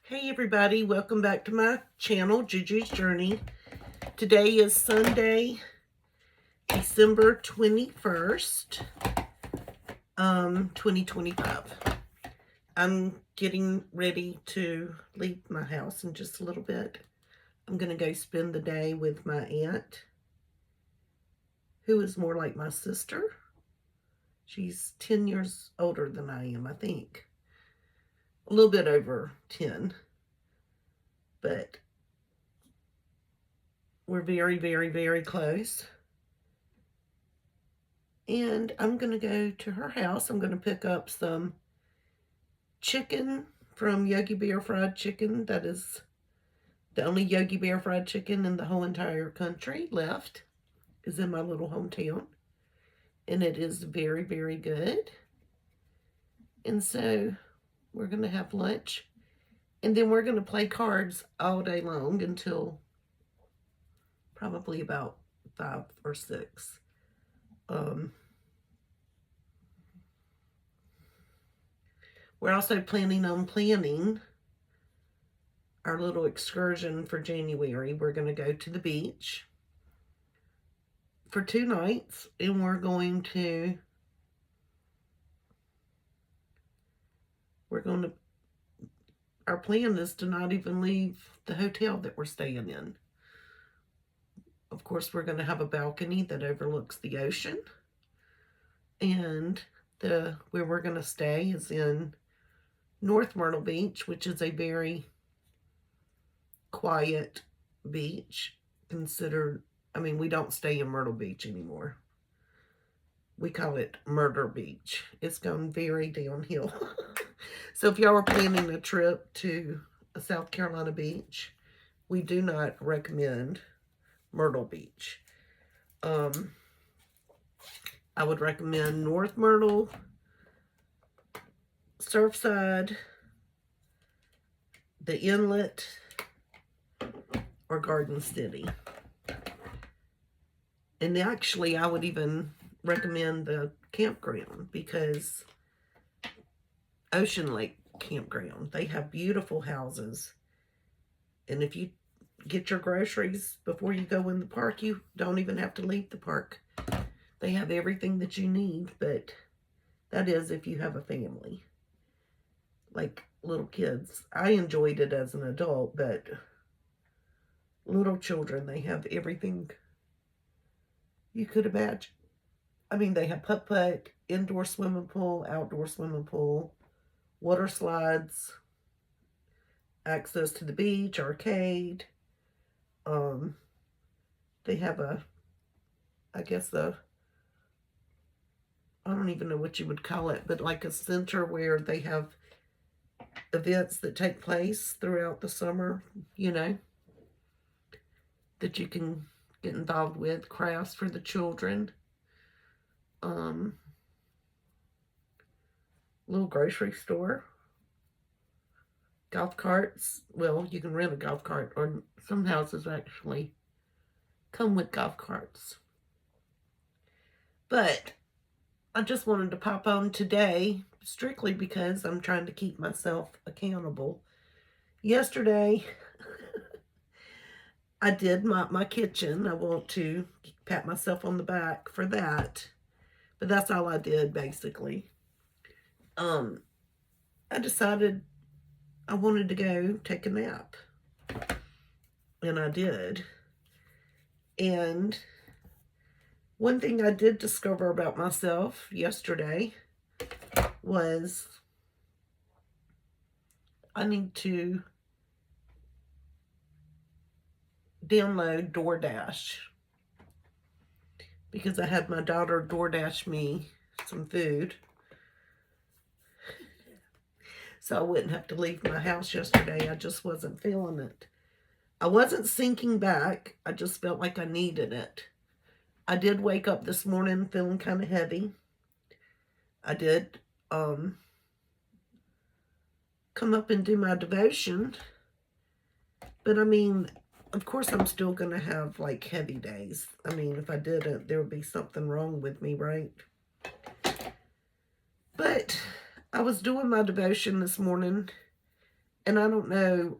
Hey everybody, welcome back to my channel, Juju's Journey. Today is Sunday, December 21st, 2025. I'm getting ready to leave my house in just a little bit. I'm going to go spend the day with my aunt, who is more like my sister. She's 10 years older than I am, I think. A little bit over 10. But we're very, very, very close. And I'm going to go to her house. I'm going to pick up some chicken from Yogi Bear Fried Chicken. That is the only Yogi Bear Fried Chicken in the whole entire country left, is in my little hometown. And it is very, very good. And so we're going to have lunch. And then we're going to play cards all day long until probably about 5 or 6. We're also planning on planning our little excursion for January. We're going to go to the beach for 2 nights, and our plan is to not even leave the hotel that we're staying in. Of course, we're going to have a balcony that overlooks the ocean, and where we're going to stay is in North Myrtle Beach, which is a very quiet beach considered. We don't stay in Myrtle Beach anymore. We call it Murder Beach. It's gone very downhill. So if y'all are planning a trip to a South Carolina beach, we do not recommend Myrtle Beach. I would recommend North Myrtle, Surfside, the Inlet, or Garden City. And actually, I would even recommend the campground, because Ocean Lake Campground, they have beautiful houses. And if you get your groceries before you go in the park, you don't even have to leave the park. They have everything that you need, but that is if you have a family, like little kids. I enjoyed it as an adult, but little children, they have everything you could imagine. They have putt-putt, indoor swimming pool, outdoor swimming pool, water slides, access to the beach, arcade. They have I don't even know what you would call it, but like a center where they have events that take place throughout the summer, that you can get involved with, crafts for the children. Little grocery store. Golf carts. Well, you can rent a golf cart, or some houses actually come with golf carts. But I just wanted to pop on today strictly because I'm trying to keep myself accountable. Yesterday, I did my kitchen. I want to pat myself on the back for that. But that's all I did, basically. I decided I wanted to go take a nap. And I did. And one thing I did discover about myself yesterday was I need to download DoorDash, because I had my daughter DoorDash me some food, so I wouldn't have to leave my house yesterday. I just wasn't feeling it. I wasn't sinking back. I just felt like I needed it. I did wake up this morning feeling kind of heavy. I did come up and do my devotion. But of course I'm still going to have like heavy days. If I didn't, there would be something wrong with me, right? But I was doing my devotion this morning, And I don't know,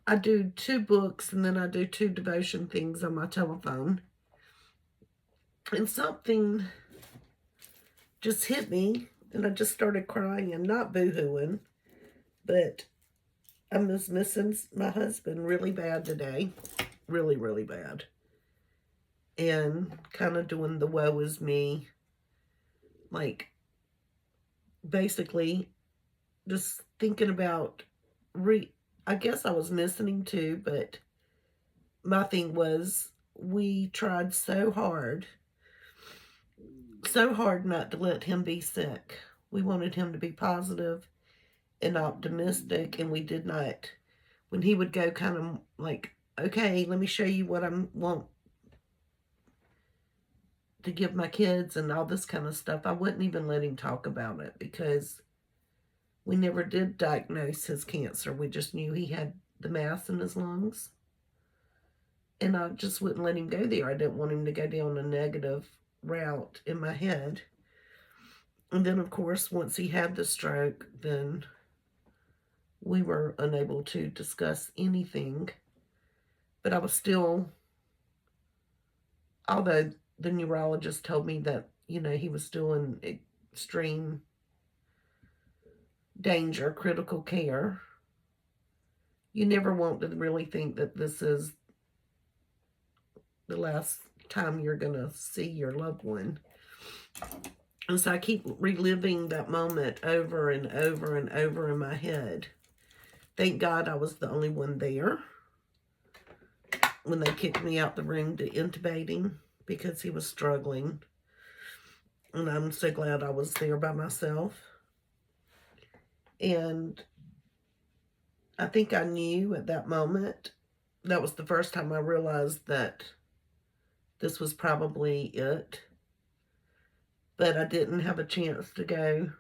I do 2 books and then I do 2 devotion things on my telephone. And something just hit me and I just started crying and not boo-hooing, but I was missing my husband really bad today. Really, really bad. And kind of doing the woe is me. Like, basically, just thinking about, I guess I was missing him too, but my thing was, we tried so hard not to let him be sick. We wanted him to be positive and optimistic, and we did not. When he would go kind of like, okay, let me show you what I want to give my kids and all this kind of stuff, I wouldn't even let him talk about it because we never did diagnose his cancer. We just knew he had the mass in his lungs. And I just wouldn't let him go there. I didn't want him to go down a negative route in my head. And then, of course, once he had the stroke, then we were unable to discuss anything. But I was still, although the neurologist told me that, he was still in extreme danger, critical care, you never want to really think that this is the last time you're going to see your loved one. And so I keep reliving that moment over and over and over in my head. Thank God I was the only one there when they kicked me out the room to intubate him because he was struggling. And I'm so glad I was there by myself. And I think I knew at that moment, that was the first time I realized that this was probably it. But I didn't have a chance to go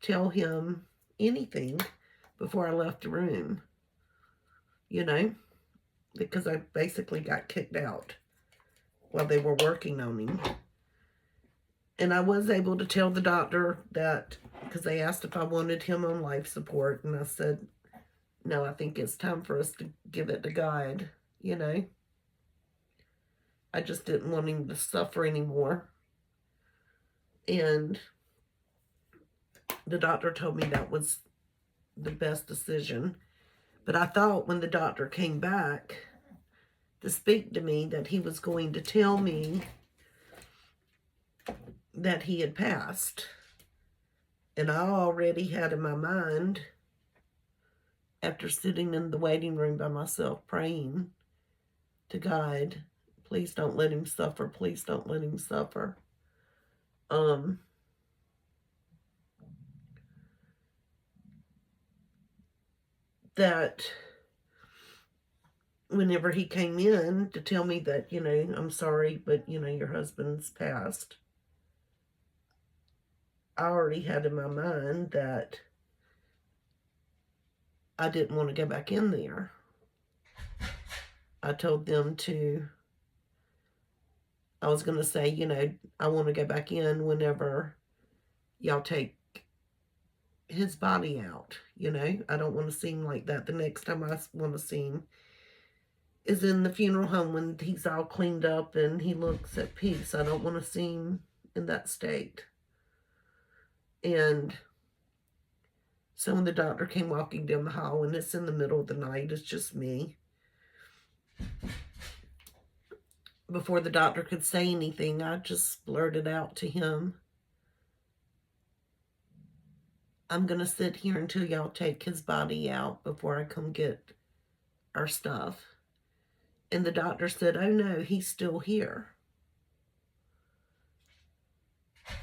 tell him anything before I left the room, because I basically got kicked out while they were working on him. And I was able to tell the doctor that, because they asked if I wanted him on life support, and I said, no, I think it's time for us to give it to God, I just didn't want him to suffer anymore. And the doctor told me that was the best decision. But I thought when the doctor came back to speak to me that he was going to tell me that he had passed. And I already had in my mind, after sitting in the waiting room by myself praying to God, please don't let him suffer, please don't let him suffer. That whenever he came in to tell me that, I'm sorry, but, your husband's passed, I already had in my mind that I didn't want to go back in there. I told them I was going to say, I want to go back in whenever y'all take his body out, I don't want to seem like that. The next time I want to see him is in the funeral home when he's all cleaned up and he looks at peace. I don't want to see him in that state. And so when the doctor came walking down the hall, and it's in the middle of the night, it's just me. Before the doctor could say anything, I just blurted out to him, I'm going to sit here until y'all take his body out before I come get our stuff. And the doctor said, oh no, he's still here.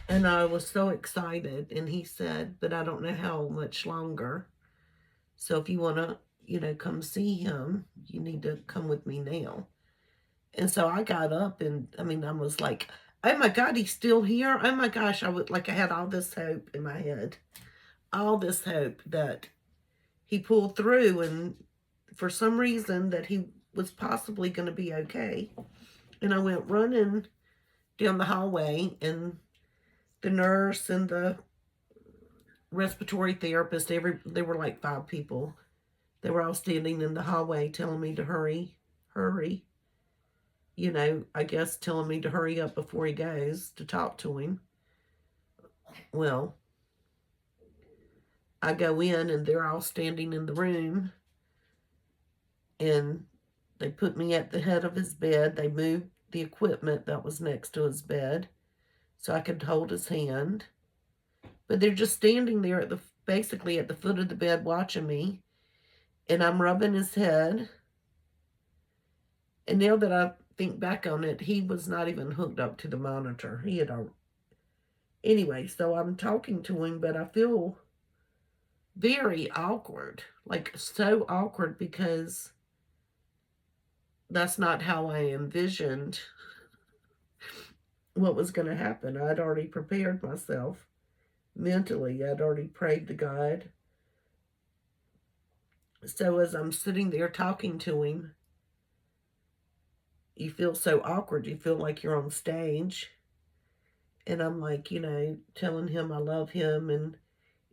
And I was so excited. And he said, but I don't know how much longer. So if you want to, come see him, you need to come with me now. And so I got up and, I was like, oh my God, he's still here. Oh my gosh. I had all this hope in my head. All this hope that he pulled through, and for some reason that he was possibly going to be okay. And I went running down the hallway, and the nurse and the respiratory therapist, there were like 5 people, They were all standing in the hallway telling me to hurry, hurry. You know, I guess telling me to hurry up before he goes to talk to him. Well, I go in and they're all standing in the room, and they put me at the head of his bed. They moved the equipment that was next to his bed so I could hold his hand. But they're just standing there basically at the foot of the bed watching me, and I'm rubbing his head. And now that I think back on it, he was not even hooked up to the monitor. He had anyway, so I'm talking to him, but I feel very awkward, like so awkward, because that's not how I envisioned what was going to happen. I'd already prepared myself mentally. I'd already prayed to God. So as I'm sitting there talking to him, you feel so awkward. You feel like you're on stage. And I'm like, you know, telling him I love him and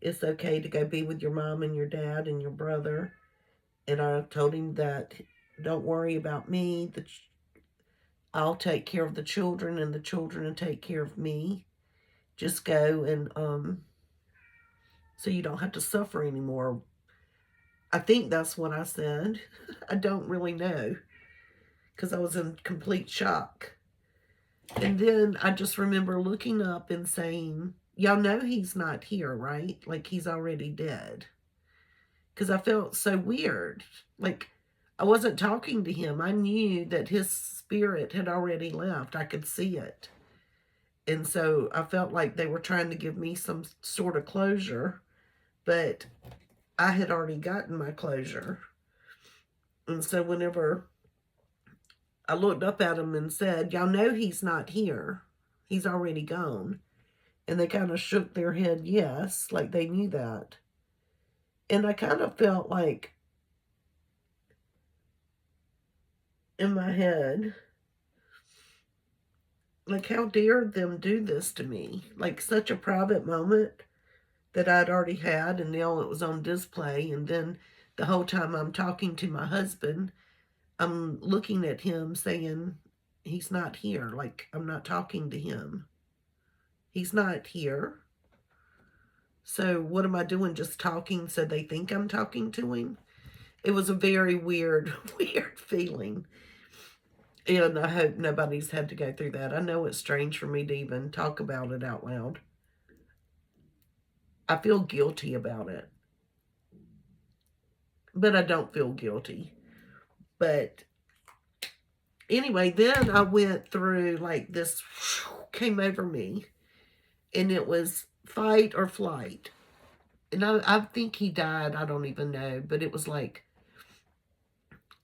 it's okay to go be with your mom and your dad and your brother. And I told him that don't worry about me. I'll take care of the children and the children will take care of me. Just go and so you don't have to suffer anymore. I think that's what I said. I don't really know because I was in complete shock. And then I just remember looking up and saying, y'all know he's not here, right? Like he's already dead. Because I felt so weird. Like I wasn't talking to him. I knew that his spirit had already left. I could see it. And so I felt like they were trying to give me some sort of closure. But I had already gotten my closure. And so whenever I looked up at him and said, y'all know he's not here. He's already gone. And they kind of shook their head yes, like they knew that. And I kind of felt like in my head, like how dare them do this to me? Like such a private moment that I'd already had and now it was on display. And then the whole time I'm talking to my husband, I'm looking at him saying, he's not here. Like I'm not talking to him. He's not here. So what am I doing? Just talking so they think I'm talking to him? It was a very weird, weird feeling. And I hope nobody's had to go through that. I know it's strange for me to even talk about it out loud. I feel guilty about it. But I don't feel guilty. But anyway, then I went through like this came over me. And it was fight or flight. And I think he died. I don't even know. But it was like,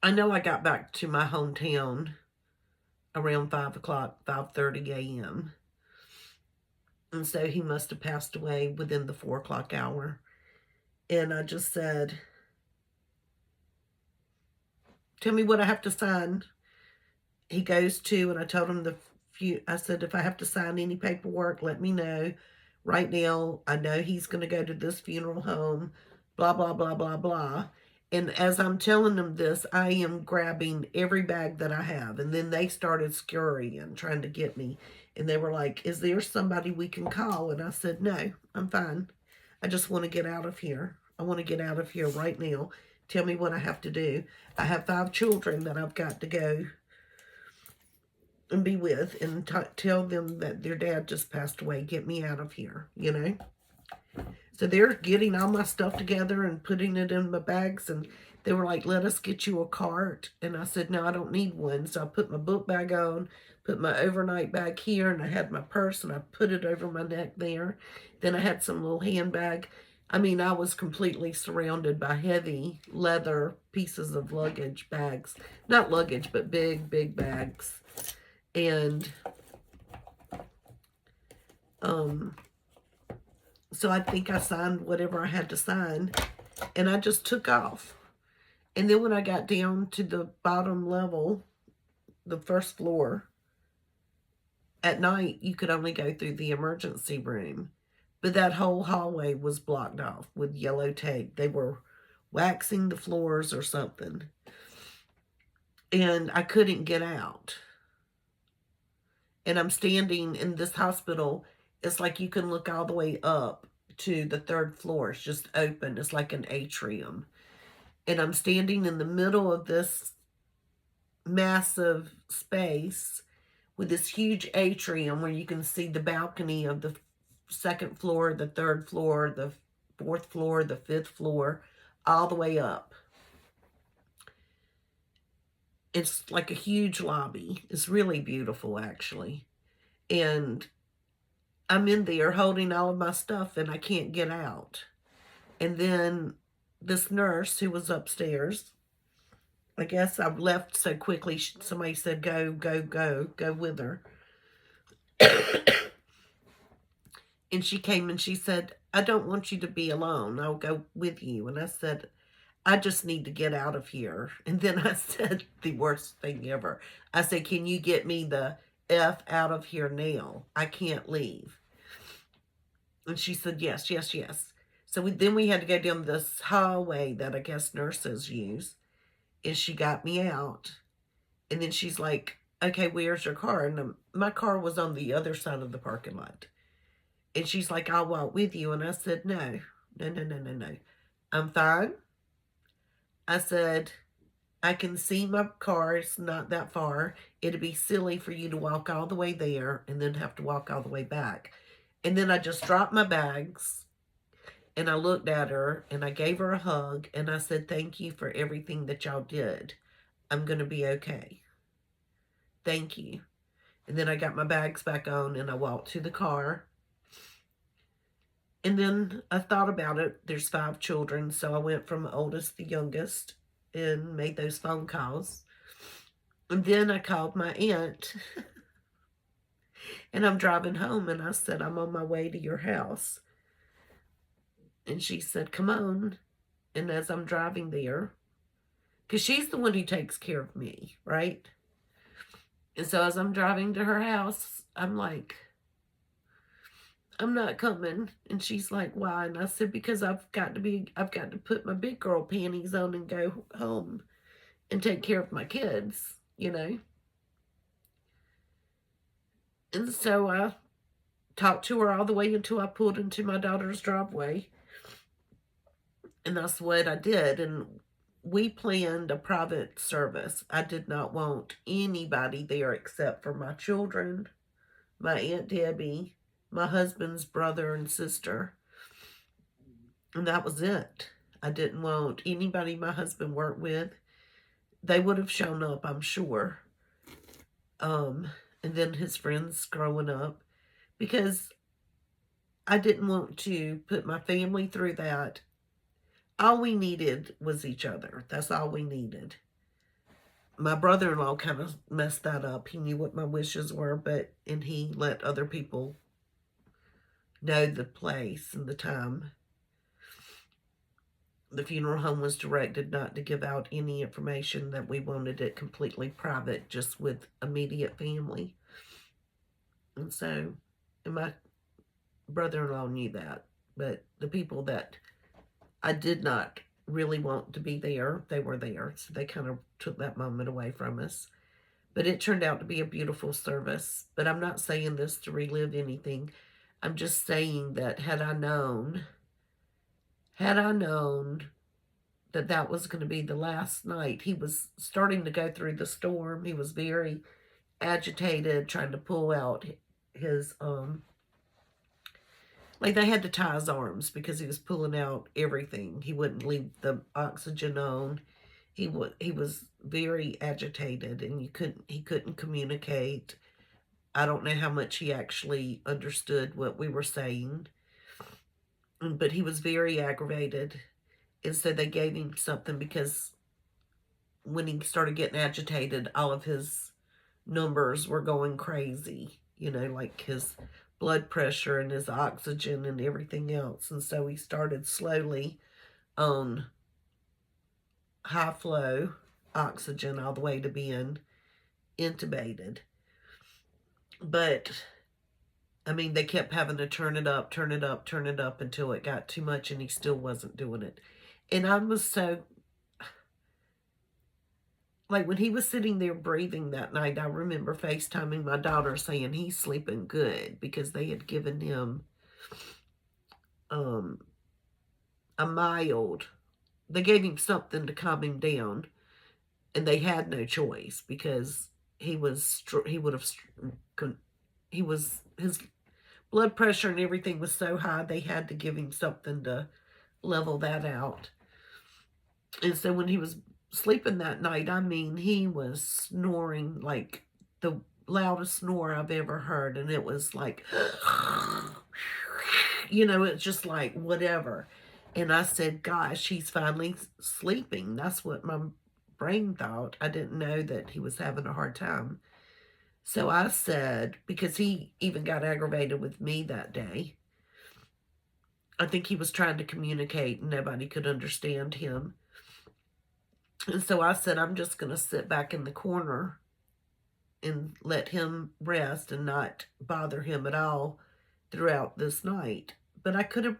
I know I got back to my hometown around 5 o'clock, 5:30 a.m. And so he must have passed away within the 4 o'clock hour. And I just said, tell me what I have to sign. He goes to, and I told him I said, if I have to sign any paperwork, let me know. Right now, I know he's going to go to this funeral home, blah, blah, blah, blah, blah. And as I'm telling them this, I am grabbing every bag that I have. And then they started scurrying, trying to get me. And they were like, is there somebody we can call? And I said, no, I'm fine. I just want to get out of here. I want to get out of here right now. Tell me what I have to do. I have 5 children that I've got to go and be with and tell them that their dad just passed away. Get me out of here, you know? So they're getting all my stuff together and putting it in my bags, and they were like, let us get you a cart. And I said, no, I don't need one. So I put my book bag on, put my overnight bag here, and I had my purse, and I put it over my neck there. Then I had some little handbag. I mean, I was completely surrounded by heavy leather pieces of luggage bags. Not luggage, but big, big bags. And so I think I signed whatever I had to sign, and I just took off. And then when I got down to the bottom level, the first floor, at night, you could only go through the emergency room. But that whole hallway was blocked off with yellow tape. They were waxing the floors or something. And I couldn't get out. And I'm standing in this hospital. It's like you can look all the way up to the third floor. It's just open. It's like an atrium. And I'm standing in the middle of this massive space with this huge atrium where you can see the balcony of the second floor, the third floor, the fourth floor, the fifth floor, all the way up. It's like a huge lobby. It's really beautiful, actually. And I'm in there holding all of my stuff and I can't get out. And then this nurse who was upstairs, I guess I left so quickly, somebody said, go, go, go, go with her. And she came and she said, I don't want you to be alone. I'll go with you. And I said, I just need to get out of here. And then I said the worst thing ever. I said, can you get me the F out of here now? I can't leave. And she said, yes, yes, yes. So then we had to go down this hallway that I guess nurses use. And she got me out. And then she's like, okay, where's your car? And my car was on the other side of the parking lot. And she's like, I'll walk with you. And I said, no, no, no, no, no, no. I'm fine. I said, I can see my car. It's not that far. It'd be silly for you to walk all the way there and then have to walk all the way back. And then I just dropped my bags and I looked at her and I gave her a hug and I said, thank you for everything that y'all did. I'm going to be okay. Thank you. And then I got my bags back on and I walked to the car. And then I thought about it. There's 5 children, so I went from oldest to youngest and made those phone calls. And then I called my aunt and I'm driving home and I said, I'm on my way to your house. And she said, come on. And as I'm driving there, because she's the one who takes care of me, right? And so as I'm driving to her house, I'm like, I'm not coming. And she's like, why? And I said, because I've got to put my big girl panties on and go home and take care of my kids, you know? And so I talked to her all the way until I pulled into my daughter's driveway. And that's what I did. And we planned a private service. I did not want anybody there except for my children, my Aunt Debbie, my husband's brother and sister. And that was it. I didn't want anybody my husband worked with. They would have shown up, I'm sure. And then his friends growing up. Because I didn't want to put my family through that. All we needed was each other. That's all we needed. My brother-in-law kind of messed that up. He knew what my wishes were, and he let other people know the place and the time. The funeral home was directed not to give out any information, that we wanted it completely private, just with immediate family. And so, and my brother-in-law knew that. But the people that I did not really want to be there, they were there. So they kind of took that moment away from us. But it turned out to be a beautiful service. But I'm not saying this to relive anything. I'm just saying that had I known that that was going to be the last night, he was starting to go through the storm. He was very agitated, trying to pull out his, like they had to tie his arms because he was pulling out everything. He wouldn't leave the oxygen on. He was very agitated, and he couldn't communicate. I don't know how much he actually understood what we were saying, but he was very aggravated. And so they gave him something because when he started getting agitated, all of his numbers were going crazy, like his blood pressure and his oxygen and everything else. And so he started slowly on high flow oxygen all the way to being intubated. But I mean, they kept having to turn it up until it got too much, and he still wasn't doing it. And I was so, like, when he was sitting there breathing that night, I remember FaceTiming my daughter saying he's sleeping good because they had given him um, a mild, they gave him something to calm him down, and they had no choice because he was, he would have, he was, his blood pressure and everything was so high, they had to give him something to level that out. And so when he was sleeping that night, I mean, he was snoring like the loudest snore I've ever heard. And it was like, it's just like whatever. And I said, gosh, he's finally sleeping. That's what my brain thought. I didn't know that he was having a hard time. So I said, because he even got aggravated with me that day, I think he was trying to communicate and nobody could understand him. And so I said, I'm just going to sit back in the corner and let him rest and not bother him at all throughout this night. But I could have,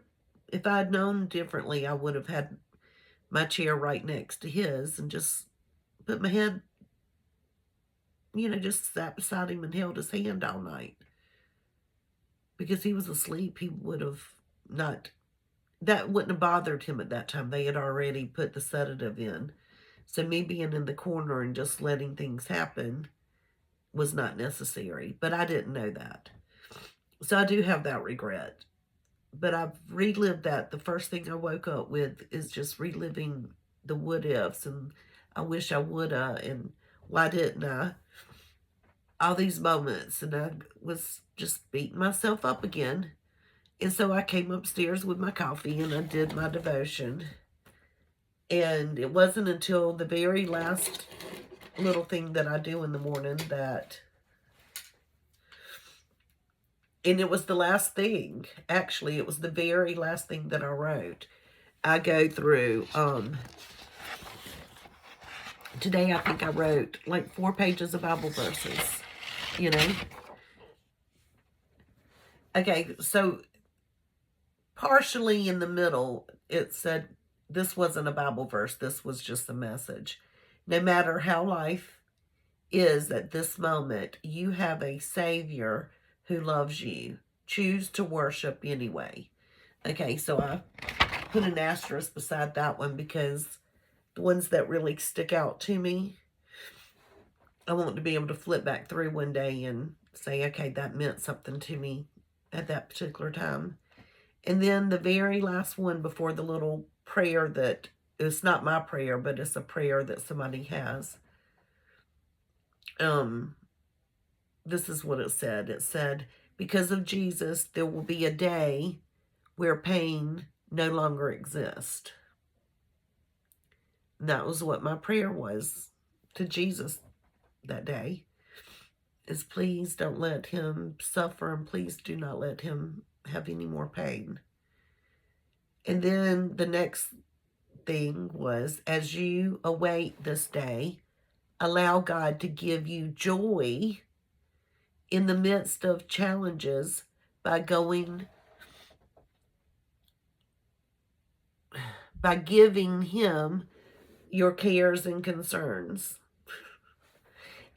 if I had known differently, I would have had my chair right next to his and just put my head, just sat beside him and held his hand all night. Because he was asleep, he would have not, that wouldn't have bothered him at that time. They had already put the sedative in. So me being in the corner and just letting things happen was not necessary. But I didn't know that. So I do have that regret. But I've relived that. The first thing I woke up with is just reliving the what ifs and I wish I woulda and why didn't I? All these moments. And I was just beating myself up again. And so I came upstairs with my coffee and I did my devotion. And it wasn't until the very last little thing that I do in the morning that, and it was the last thing, actually, it was the very last thing that I wrote. I go through, today I think I wrote like 4 pages of Bible verses, Okay, so partially in the middle, it said, this wasn't a Bible verse, this was just a message. No matter how life is at this moment, you have a Savior who loves you. Choose to worship anyway. Okay, so I put an asterisk beside that one because the ones that really stick out to me, I want to be able to flip back through one day and say, okay, that meant something to me at that particular time. And then the very last one before the little prayer that, it's not my prayer, but it's a prayer that somebody has. This is what it said. It said, because of Jesus, there will be a day where pain no longer exists. And that was what my prayer was to Jesus that day, is please don't let him suffer and please do not let him have any more pain. And then the next thing was, as you await this day, allow God to give you joy in the midst of challenges by giving him your cares and concerns.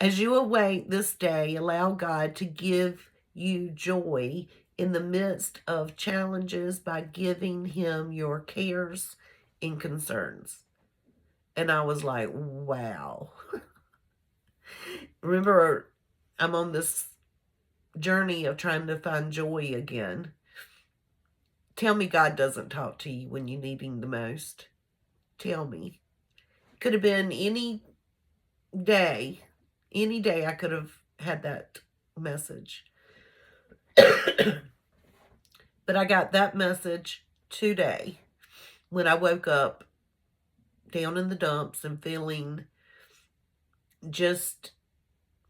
As you await this day, allow God to give you joy in the midst of challenges by giving him your cares and concerns. And I was like, wow. Remember, I'm on this journey of trying to find joy again. Tell me God doesn't talk to you when you need him the most. Tell me. Could have been any day I could have had that message. But I got that message today when I woke up down in the dumps and feeling, just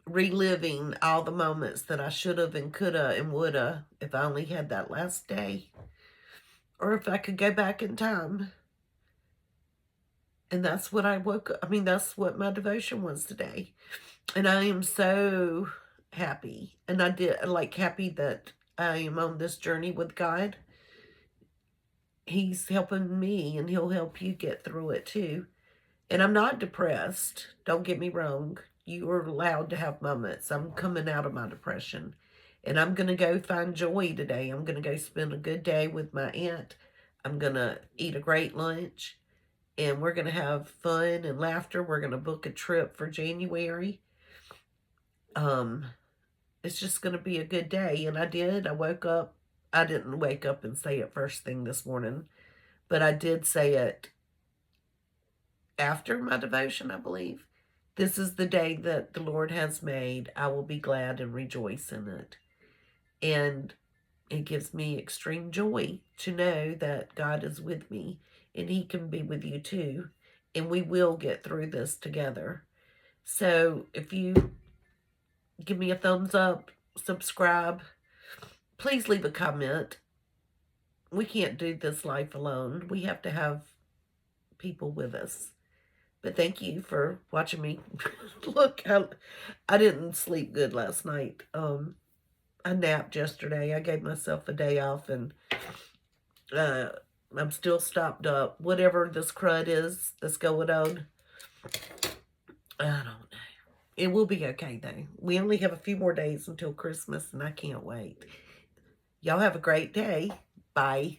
reliving all the moments that I should have and could have and would have if I only had that last day. Or if I could go back in time. And that's what that's what my devotion was today. And I am so happy. And happy that I am on this journey with God. He's helping me, and he'll help you get through it too. And I'm not depressed. Don't get me wrong. You are allowed to have moments. I'm coming out of my depression. And I'm going to go find joy today. I'm going to go spend a good day with my aunt. I'm going to eat a great lunch. And we're going to have fun and laughter. We're going to book a trip for January. It's just going to be a good day. And I did. I woke up. I didn't wake up and say it first thing this morning, but I did say it after my devotion, I believe. This is the day that the Lord has made. I will be glad and rejoice in it. And it gives me extreme joy to know that God is with me and He can be with you too. And we will get through this together. So if you give me a thumbs up, subscribe, please leave a comment. We can't do this life alone. We have to have people with us. But thank you for watching me. Look, I didn't sleep good last night. I napped yesterday. I gave myself a day off, and I'm still stopped up. Whatever this crud is that's going on, I don't know. It will be okay, though. We only have a few more days until Christmas, and I can't wait. Y'all have a great day. Bye.